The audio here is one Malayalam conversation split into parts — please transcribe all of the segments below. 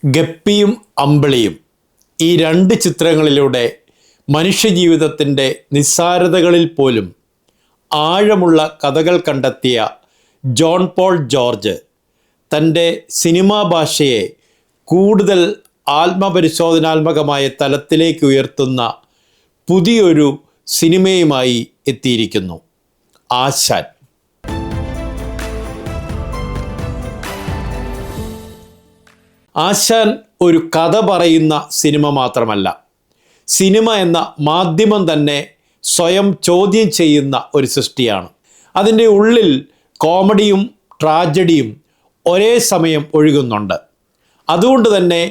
ഗപ്പിയും അമ്പിളിയും ഈ രണ്ട് ചിത്രങ്ങളിലൂടെ മനുഷ്യജീവിതത്തിൻ്റെ നിസ്സാരതകളിൽ പോലും ആഴമുള്ള കഥകൾ കണ്ടെത്തിയ ജോൺ പോൾ ജോർജ് തൻ്റെ സിനിമാ ഭാഷയെ കൂടുതൽ ആത്മപരിശോധനാത്മകമായ തലത്തിലേക്ക് ഉയർത്തുന്ന പുതിയൊരു സിനിമയുമായി എത്തിയിരിക്കുന്നു. ആശാൻ. ആശാൻ ഒരു കഥ പറയുന്ന സിനിമ മാത്രമല്ല, സിനിമ എന്ന മാധ്യമം തന്നെ സ്വയം ചോദ്യം ചെയ്യുന്ന ഒരു സൃഷ്ടിയാണ്. അതിൻ്റെ ഉള്ളിൽ കോമഡിയും ട്രാജഡിയും ഒരേ സമയം ഒഴുകുന്നുണ്ട്. അതുകൊണ്ട് തന്നെ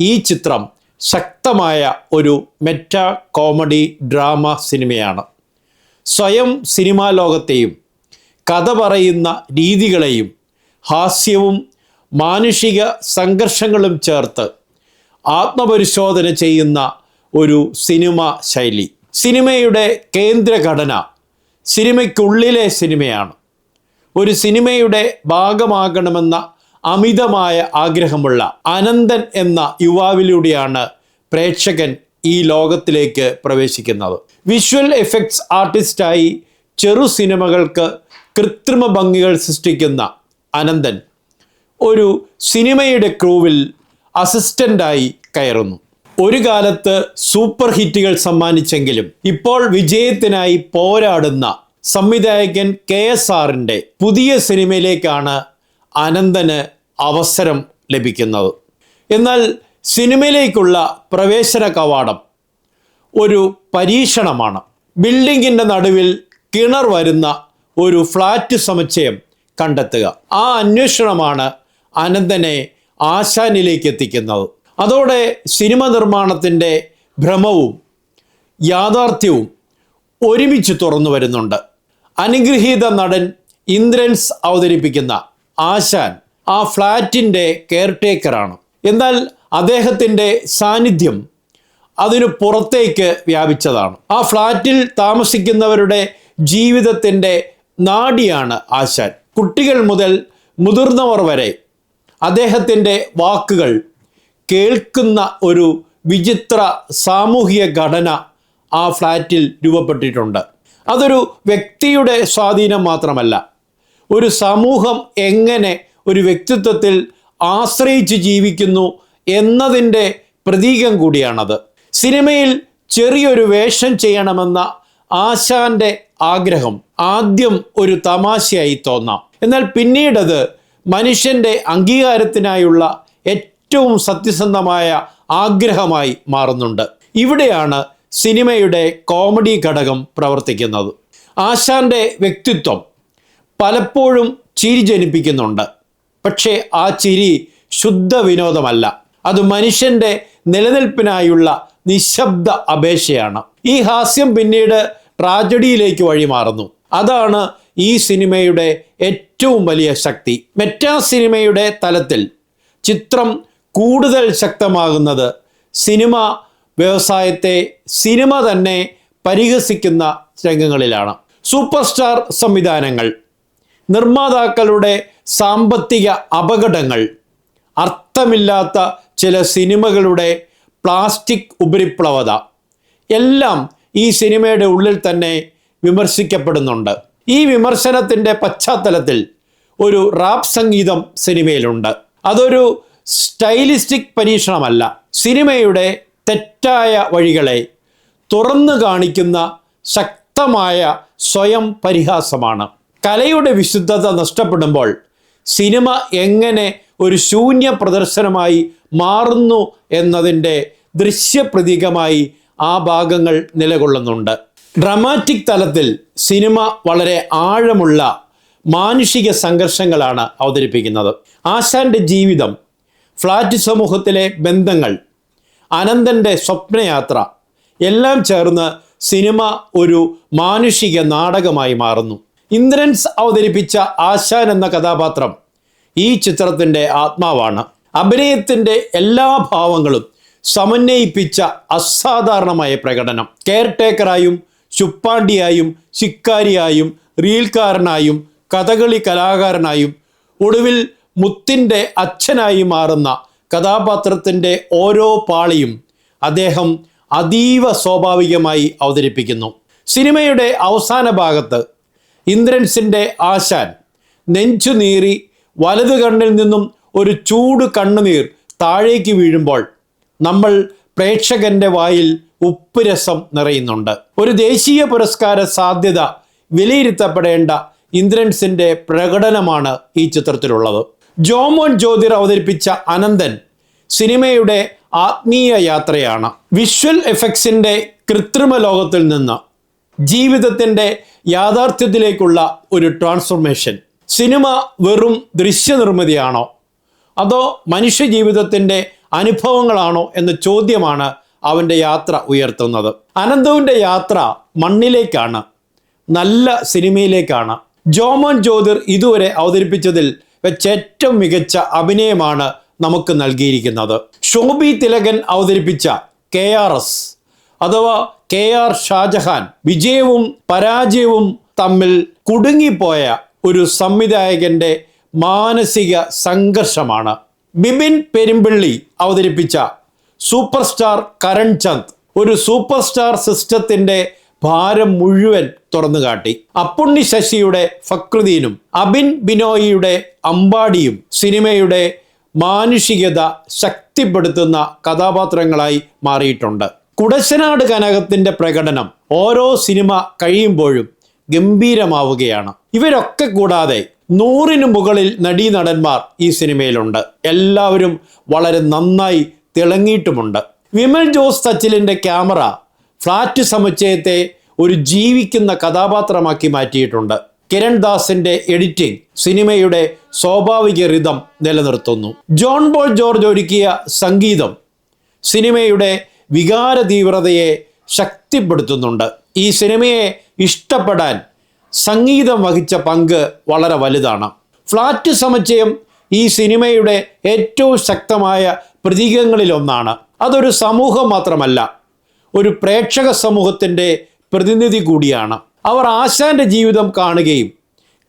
ഈ ചിത്രം ശക്തമായ ഒരു മെറ്റാ കോമഡി ഡ്രാമ സിനിമയാണ്. സ്വയം സിനിമാ ലോകത്തെയും കഥ പറയുന്ന രീതികളെയും ഹാസ്യവും മാനുഷിക സംഘർഷങ്ങളും ചേർത്ത് ആത്മപരിശോധന ചെയ്യുന്ന ഒരു സിനിമ ശൈലി. സിനിമയുടെ കേന്ദ്രഘടന സിനിമയ്ക്കുള്ളിലെ സിനിമയാണ്. ഒരു സിനിമയുടെ ഭാഗമാകണമെന്ന അമിതമായ ആഗ്രഹമുള്ള അനന്തൻ എന്ന യുവാവിലൂടെയാണ് പ്രേക്ഷകൻ ഈ ലോകത്തിലേക്ക് പ്രവേശിക്കുന്നത്. വിഷ്വൽ എഫക്ട്സ് ആർട്ടിസ്റ്റായി ചെറു സിനിമകൾക്ക് കൃത്രിമ ഭംഗികൾ സൃഷ്ടിക്കുന്ന അനന്തൻ ഒരു സിനിമയുടെ ക്രൂവിൽ അസിസ്റ്റൻ്റായി കയറുന്നു. ഒരു കാലത്ത് സൂപ്പർ ഹിറ്റുകൾ സമ്മാനിച്ചെങ്കിലും ഇപ്പോൾ വിജയത്തിനായി പോരാടുന്ന സംവിധായകൻ KSRന്റെ പുതിയ സിനിമയിലേക്കാണ് അനന്തന് അവസരം ലഭിക്കുന്നത്. എന്നാൽ സിനിമയിലേക്കുള്ള പ്രവേശന കവാടം ഒരു പരീക്ഷണമാണ്. ബിൽഡിങ്ങിൻ്റെ നടുവിൽ കിണർ വരുന്ന ഒരു ഫ്ലാറ്റ് സമുച്ചയം കണ്ടെത്തുക. ആ അന്വേഷണമാണ് അനന്തനെ ആശാനിലേക്ക് എത്തിക്കുന്നത്. അതോടെ സിനിമ നിർമ്മാണത്തിൻ്റെ ഭ്രമവും യാഥാർത്ഥ്യവും ഒരുമിച്ച് തുറന്നു വരുന്നുണ്ട്. അനുഗ്രഹീത നടൻ ഇന്ദ്രൻസ് അവതരിപ്പിക്കുന്ന ആശാൻ ആ ഫ്ലാറ്റിൻ്റെ കെയർടേക്കറാണ്. എന്നാൽ അദ്ദേഹത്തിൻ്റെ സാന്നിധ്യം അതിനു പുറത്തേക്ക് വ്യാപിച്ചതാണ്. ആ ഫ്ലാറ്റിൽ താമസിക്കുന്നവരുടെ ജീവിതത്തിൻ്റെ നാഡിയാണ് ആശാൻ. കുട്ടികൾ മുതൽ മുതിർന്നവർ വരെ അദ്ദേഹത്തിൻ്റെ വാക്കുകൾ കേൾക്കുന്ന ഒരു വിചിത്ര സാമൂഹിക ഘടന ആ ഫ്ലാറ്റിൽ രൂപപ്പെട്ടിട്ടുണ്ട്. അതൊരു വ്യക്തിയുടെ സ്വാധീനം മാത്രമല്ല, ഒരു സമൂഹം എങ്ങനെ ഒരു വ്യക്തിത്വത്തിൽ ആശ്രയിച്ച് ജീവിക്കുന്നു എന്നതിൻ്റെ പ്രതീകം കൂടിയാണത്. സിനിമയിൽ ചെറിയൊരു വേഷം ചെയ്യണമെന്ന ആശാന്റെ ആഗ്രഹം ആദ്യം ഒരു തമാശയായി തോന്നാം. എന്നാൽ പിന്നീടത് മനുഷ്യൻ്റെ അംഗീകാരത്തിനായുള്ള ഏറ്റവും സത്യസന്ധമായ ആഗ്രഹമായി മാറുന്നുണ്ട്. ഇവിടെയാണ് സിനിമയുടെ കോമഡി ഘടകം പ്രവർത്തിക്കുന്നത്. ആശാന്റെ വ്യക്തിത്വം പലപ്പോഴും ചിരി ജനിപ്പിക്കുന്നുണ്ട്. പക്ഷേ ആ ചിരി ശുദ്ധ വിനോദമല്ല, അത് മനുഷ്യൻ്റെ നിലനിൽപ്പിനായുള്ള നിശബ്ദ അപേക്ഷയാണ്. ഈ ഹാസ്യം പിന്നീട് ട്രാജഡിയിലേക്ക് വഴിമാറുന്നു. അതാണ് ഈ സിനിമയുടെ ഏറ്റവും വലിയ ശക്തി. മെറ്റാ സിനിമയുടെ തലത്തിൽ ചിത്രം കൂടുതൽ ശക്തമാകുന്നത് സിനിമ വ്യവസായത്തെ സിനിമ തന്നെ പരിഹസിക്കുന്ന രംഗങ്ങളിലാണ്. സൂപ്പർ സ്റ്റാർ സംവിധാനങ്ങൾ, നിർമ്മാതാക്കളുടെ സാമ്പത്തിക അപകടങ്ങൾ, അർത്ഥമില്ലാത്ത ചില സിനിമകളുടെ പ്ലാസ്റ്റിക് ഉപരിപ്ലവത എല്ലാം ഈ സിനിമയുടെ ഉള്ളിൽ തന്നെ വിമർശിക്കപ്പെടുന്നുണ്ട്. ഈ വിമർശനത്തിൻ്റെ പശ്ചാത്തലത്തിൽ ഒരു റാപ്പ് സംഗീതം സിനിമയിലുണ്ട്. അതൊരു സ്റ്റൈലിസ്റ്റിക് പരീക്ഷണമല്ല, സിനിമയുടെ തെറ്റായ വഴികളെ തുറന്നു കാണിക്കുന്ന ശക്തമായ സ്വയം പരിഹാസമാണ്. കലയുടെ വിശുദ്ധത നഷ്ടപ്പെടുമ്പോൾ സിനിമ എങ്ങനെ ഒരു ശൂന്യ പ്രദർശനമായി മാറുന്നു എന്നതിൻ്റെ ദൃശ്യപ്രതീകമായി ആ ഭാഗങ്ങൾ നിലകൊള്ളുന്നുണ്ട്. ഡ്രാമാറ്റിക് തലത്തിൽ സിനിമ വളരെ ആഴമുള്ള മാനുഷിക സംഘർഷങ്ങളാണ് അവതരിപ്പിക്കുന്നത്. ആശാന്റെ ജീവിതം, ഫ്ലാറ്റ് സമൂഹത്തിലെ ബന്ധങ്ങൾ, അനന്തൻ്റെ സ്വപ്നയാത്ര എല്ലാം ചേർന്ന് സിനിമ ഒരു മാനുഷിക നാടകമായി മാറുന്നു. ഇന്ദ്രൻസ് അവതരിപ്പിച്ച ആശാൻ എന്ന കഥാപാത്രം ഈ ചിത്രത്തിൻ്റെ ആത്മാവാണ്. അഭിനയത്തിൻ്റെ എല്ലാ ഭാവങ്ങളും സമന്വയിപ്പിച്ച അസാധാരണമായ പ്രകടനം. കെയർടേക്കറായും ശുപ്പാണ്ടിയായും ശിക്കാരിയായും റീൽക്കാരനായും കഥകളി കലാകാരനായും ഒടുവിൽ മുത്തിൻ്റെ അച്ഛനായി മാറുന്ന കഥാപാത്രത്തിൻ്റെ ഓരോ പാളിയും അദ്ദേഹം അതീവ സ്വാഭാവികമായി അവതരിപ്പിക്കുന്നു. സിനിമയുടെ അവസാന ഭാഗത്ത് ഇന്ദ്രൻസിൻ്റെ ആശാൻ നെഞ്ചുനീറി വലതു കണ്ണിൽ നിന്നും ഒരു ചൂട് കണ്ണുനീർ താഴേക്ക് വീഴുമ്പോൾ നമ്മൾ പ്രേക്ഷകന്റെ വായിൽ ഉപ്പ് രസം നിറയുന്നുണ്ട്. ഒരു ദേശീയ പുരസ്കാര സാധ്യത വിലയിരുത്തപ്പെടേണ്ട ഇന്ദ്രൻസിൻ്റെ പ്രകടനമാണ് ഈ ചിത്രത്തിലുള്ളത്. ജോമോൻ ജ്യോതിർ അവതരിപ്പിച്ച അനന്തൻ സിനിമയുടെ ആത്മീയ യാത്രയാണ്. വിഷ്വൽ എഫക്ട്സിൻ്റെ കൃത്രിമ ലോകത്തിൽ നിന്ന് ജീവിതത്തിൻ്റെ യാഥാർത്ഥ്യത്തിലേക്കുള്ള ഒരു ട്രാൻസ്ഫോർമേഷൻ. സിനിമ വെറും ദൃശ്യനിർമ്മിതിയാണോ അതോ മനുഷ്യജീവിതത്തിൻ്റെ അനുഭവങ്ങളാണോ എന്ന ചോദ്യമാണ് അവൻ്റെ യാത്ര ഉയർത്തുന്നത്. അനന്തുവിൻ്റെ യാത്ര മണ്ണിലേക്കാണ്, നല്ല സിനിമയിലേക്കാണ്. ജോമോൻ ജ്യോതിർ ഇതുവരെ അവതരിപ്പിച്ചതിൽ വെച്ച് ഏറ്റവും മികച്ച അഭിനയമാണ് നമുക്ക് നൽകിയിരിക്കുന്നത്. ശോഭി തിലകൻ അവതരിപ്പിച്ച KRS അഥവാ KR ഷാജഹാൻ വിജയവും പരാജയവും തമ്മിൽ കുടുങ്ങിപ്പോയ ഒരു സംവിധായകന്റെ മാനസിക സംഘർഷമാണ്. ബിപിൻ പെരുമ്പിള്ളി അവതരിപ്പിച്ച സൂപ്പർ സ്റ്റാർ കരൺ ചന്ദ് ഒരു സൂപ്പർ സ്റ്റാർ സിസ്റ്റത്തിന്റെ ഭാരം മുഴുവൻ തുറന്നു കാട്ടി. അപ്പുണ്ണി ശശിയുടെ ഫക്രുദ്ദീനും അബിൻ ബിനോയിയുടെ അമ്പാടിയും സിനിമയുടെ മാനുഷികത ശക്തിപ്പെടുത്തുന്ന കഥാപാത്രങ്ങളായി മാറിയിട്ടുണ്ട്. കുടശനാട് കനകത്തിന്റെ പ്രകടനം ഓരോ സിനിമ കഴിയുമ്പോഴും ഗംഭീരമാവുകയാണ്. ഇവരൊക്കെ കൂടാതെ 100-ന് മുകളിൽ നടീനടന്മാർ ഈ സിനിമയിലുണ്ട്. എല്ലാവരും വളരെ നന്നായി തിളങ്ങിയിട്ടുമുണ്ട്. വിമൽ ജോസ് തച്ചിലിൻ്റെ ക്യാമറ ഫ്ലാറ്റ് സമുച്ചയത്തെ ഒരു ജീവിക്കുന്ന കഥാപാത്രമാക്കി മാറ്റിയിട്ടുണ്ട്. കിരൺ ദാസിന്റെ എഡിറ്റിംഗ് സിനിമയുടെ സ്വാഭാവിക റിതം നിലനിർത്തുന്നു. ജോൺ പോൾ ജോർജ് ഒരുക്കിയ സംഗീതം സിനിമയുടെ വികാര തീവ്രതയെ ശക്തിപ്പെടുത്തുന്നുണ്ട്. ഈ സിനിമയെ ഇഷ്ടപ്പെടാൻ സംഗീതം വഹിച്ച പങ്ക് വളരെ വലുതാണ്. ഫ്ലാറ്റ് സമുച്ചയം ഈ സിനിമയുടെ ഏറ്റവും ശക്തമായ പ്രതീകങ്ങളിലൊന്നാണ്. അതൊരു സമൂഹം മാത്രമല്ല, ഒരു പ്രേക്ഷക സമൂഹത്തിൻ്റെ പ്രതിനിധി കൂടിയാണ്. അവർ ആശാന്റെ ജീവിതം കാണുകയും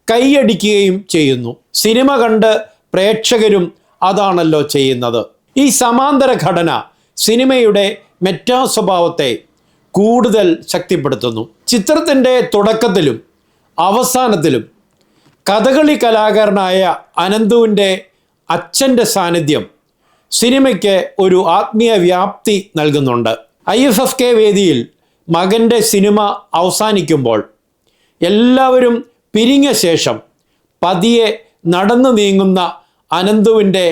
കൈയടിക്കുകയും ചെയ്യുന്നു. സിനിമ കണ്ട് പ്രേക്ഷകരും അതാണല്ലോ ചെയ്യുന്നത്. ഈ സമാന്തര ഘടന സിനിമയുടെ മെറ്റാ സ്വഭാവത്തെ കൂടുതൽ ശക്തിപ്പെടുത്തുന്നു. ചിത്രത്തിൻ്റെ തുടക്കത്തിലും അവസാനത്തിലും കഥകളി കലാകാരനായ അനന്തുവിൻ്റെ അച്ഛൻ്റെ സാന്നിധ്യം സിനിമയ്ക്ക് ഒരു ആത്മീയ വ്യാപ്തി നൽകുന്നുണ്ട്. IFFK വേദിയിൽ മകൻ്റെ സിനിമ അവസാനിക്കുമ്പോൾ എല്ലാവരും പിരിഞ്ഞ ശേഷം പതിയെ നടന്നു നീങ്ങുന്ന അനന്തുവിൻ്റെ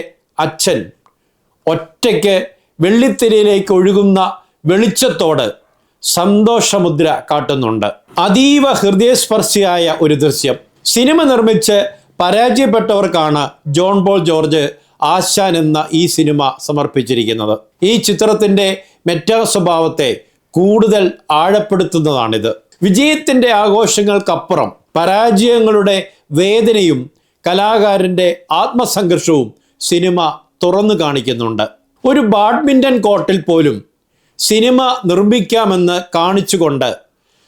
അച്ഛൻ ഒറ്റയ്ക്ക് വെള്ളിത്തിരയിലേക്ക് ഒഴുകുന്ന വെളിച്ചത്തോട് സന്തോഷമുദ്ര കാട്ടുന്നുണ്ട്. അതീവ ഹൃദയസ്പർശിയായ ഒരു ദൃശ്യം. സിനിമ നിർമ്മിച്ച് പരാജയപ്പെട്ടവർക്കാണ് ജോൺ പോൾ ജോർജ് ആശാൻ എന്ന ഈ സിനിമ സമർപ്പിച്ചിരിക്കുന്നത്. ഈ ചിത്രത്തിൻ്റെ മെറ്റാ സ്വഭാവത്തെ കൂടുതൽ ആഴപ്പെടുത്തുന്നതാണിത്. വിജയത്തിൻ്റെ ആഘോഷങ്ങൾക്കപ്പുറം പരാജയങ്ങളുടെ വേദനയും കലാകാരൻ്റെ ആത്മസംഘർഷവും സിനിമ തുറന്നു കാണിക്കുന്നുണ്ട്. ഒരു ബാഡ്മിൻ്റൺ കോർട്ടിൽ പോലും സിനിമ നിർമ്മിക്കാമെന്ന് കാണിച്ചുകൊണ്ട്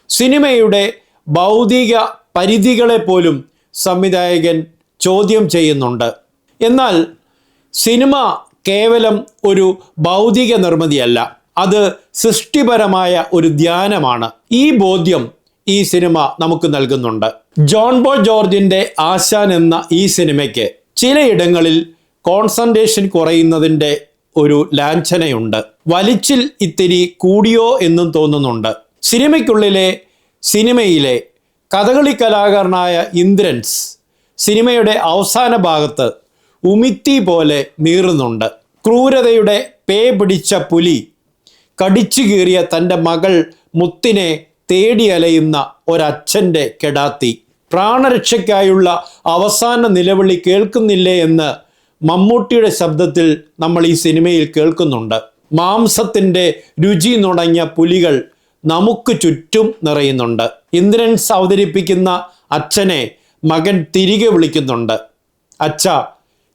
സിനിമയുടെ ഭൗതിക പരിധികളെ പോലും സംവിധായകൻ ചോദ്യം ചെയ്യുന്നുണ്ട്. എന്നാൽ സിനിമ കേവലം ഒരു ഭൗതിക നിർമ്മിതിയല്ല, അത് സൃഷ്ടിപരമായ ഒരു ധ്യാനമാണ്. ഈ ബോധ്യം ഈ സിനിമ നമുക്ക് നൽകുന്നുണ്ട്. ജോൺ പോൾ ജോർജിൻ്റെ ആശാൻ എന്ന ഈ സിനിമയ്ക്ക് ചിലയിടങ്ങളിൽ കോൺസെൻട്രേഷൻ കുറയുന്നതിൻ്റെ ഒരു ലാഞ്ചനയുണ്ട്. വലിച്ചിൽ ഇത്തിരി കൂടിയോ എന്നും തോന്നുന്നുണ്ട്. സിനിമയിലെ കഥകളി കലാകാരനായ ഇന്ദ്രൻസ് സിനിമയുടെ അവസാന ഭാഗത്ത് ഉമിത്തി പോലെ നീറുന്നുണ്ട്. ക്രൂരതയുടെ പേ പിടിച്ച പുലി കടിച്ചു കീറിയ തൻ്റെ മകൾ മുത്തിനെ തേടി അലയുന്ന ഒരച്ഛൻ്റെ കെടാത്തി. പ്രാണരക്ഷയ്ക്കായുള്ള അവസാന നിലവിളി കേൾക്കുന്നില്ലേ എന്ന് മമ്മൂട്ടിയുടെ ശബ്ദത്തിൽ നമ്മൾ ഈ സിനിമയിൽ കേൾക്കുന്നുണ്ട്. മാംസത്തിൻ്റെ രുചി നുണങ്ങിയ പുലികൾ നമുക്ക് ചുറ്റും നിറയുന്നുണ്ട്. ഇന്ദ്രൻസ് അവതരിപ്പിക്കുന്ന അച്ഛനെ മകൻ തിരികെ വിളിക്കുന്നുണ്ട്. അച്ഛാ,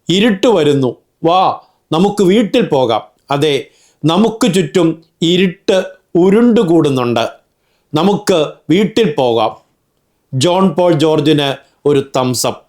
ഇരുട്ട് വരുന്നു, വാ നമുക്ക് വീട്ടിൽ പോകാം. അതെ, നമുക്ക് ചുറ്റും ഇരുട്ട് ഉരുണ്ടുകൂടുന്നുണ്ട്, നമുക്ക് വീട്ടിൽ പോകാം. ജോൺ പോൾ ജോർജിന് ഒരു തംസപ്പ്.